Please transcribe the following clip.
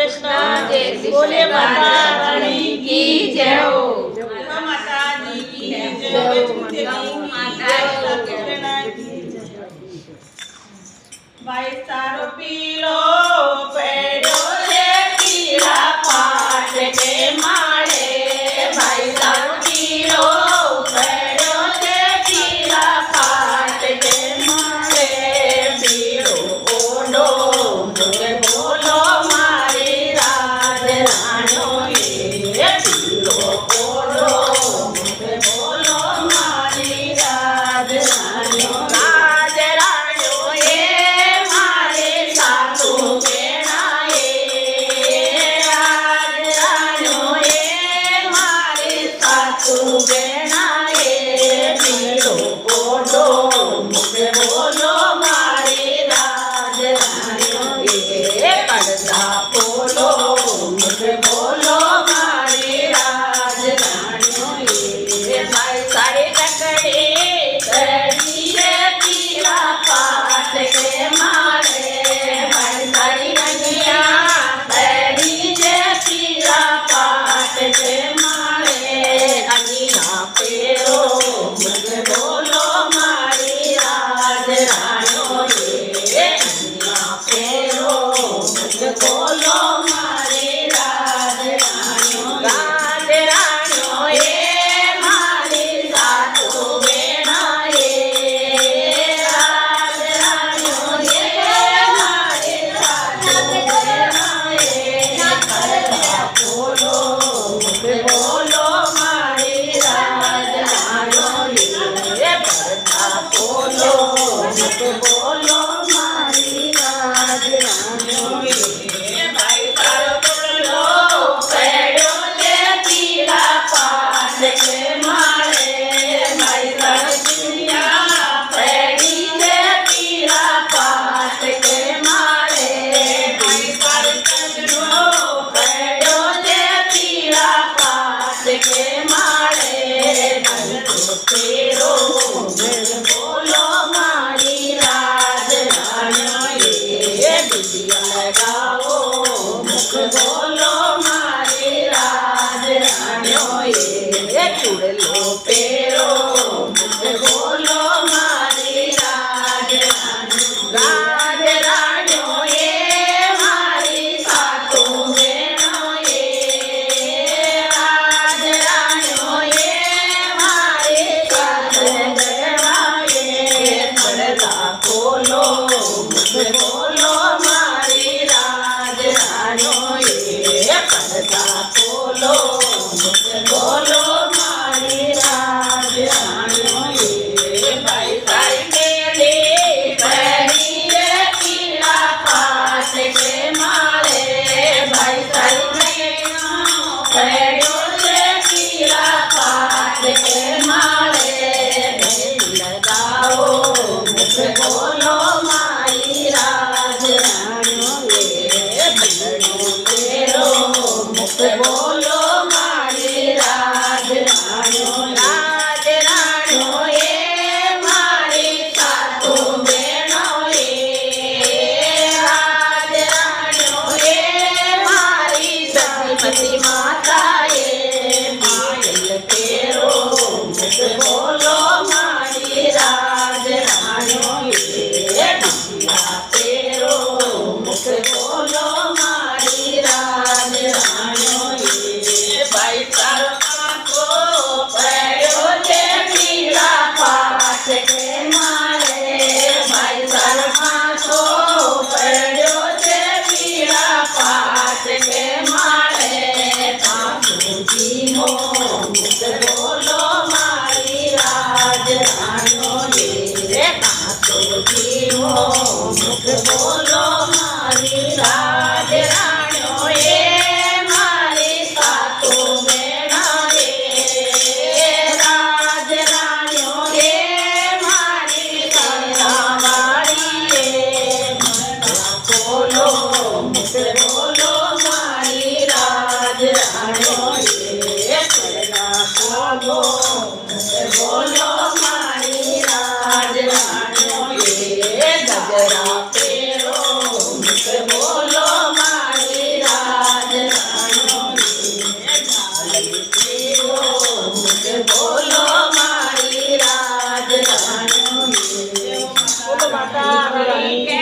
कृष्ण। जय श्री बोले राधा माता रानी की जय हो। माता दी की जय जय हो। हो, गौ माता की जय। भाई सारो पीलो पेड़ो रे पीला पाट के मारे। भाई सारो पीलो पेड़ो रे पीला पाट के मारे। पीलो ओडो मुझे बोलो मारी राज रानो ये। पीलो ओडो मुझे बोलो मारी राज रानो। राज रानो ये मारे सासू बेना ये। राज रानो ये मारे सासू बेना ये। पीलो ओडो मुझे बोलो मारी राज रानो ये। पर्दा खोलो मुझे बोलो मारी राज रानो ये। भाई सारे टकरे कड़ी रे पीला पाट के मारे। भाई सारी रंगिया कड़ी रे पीला पाट के मारे। अंगिया पेरो मुझे बोलो मारी राज रानो ये। अंगिया पेरो मुझे बोलो मारी राज रानो। राज रानो ये मारी सासू बेना ये। राज रानो ये मारी सासू बेना ये। पर्दा खोलो मुझे बोलो मारी राज रानो ये। पर्दा खोलो मुझे बोलो मारी राज रानो ये। भाई सारो टुकड़ो पेड़ो ले पीला पाट के मारे। भाई सारो दुनिया पेड़ी ले पीला पाट के मारे। भाई सारो टुकड़ो पेड़ो ले पीला पाट के मारे। भलो तेरो मुझे बोलो मारी राज रानो ये। बिटिया लगाओ मुझे बोलो मारी राज रानो ये। चुड़लो पेरो मुझे बोलो मारी राज रानो। राज रानो ये मारी सासू बेनो ये। राज रानो ये मारी सासू बेनो ये। पर्दा खोलो मुझे बोलो मारी राज रानो ये। पर्दा खोलो मुझे बोलो मारी राज બોલો માતા રાણી કે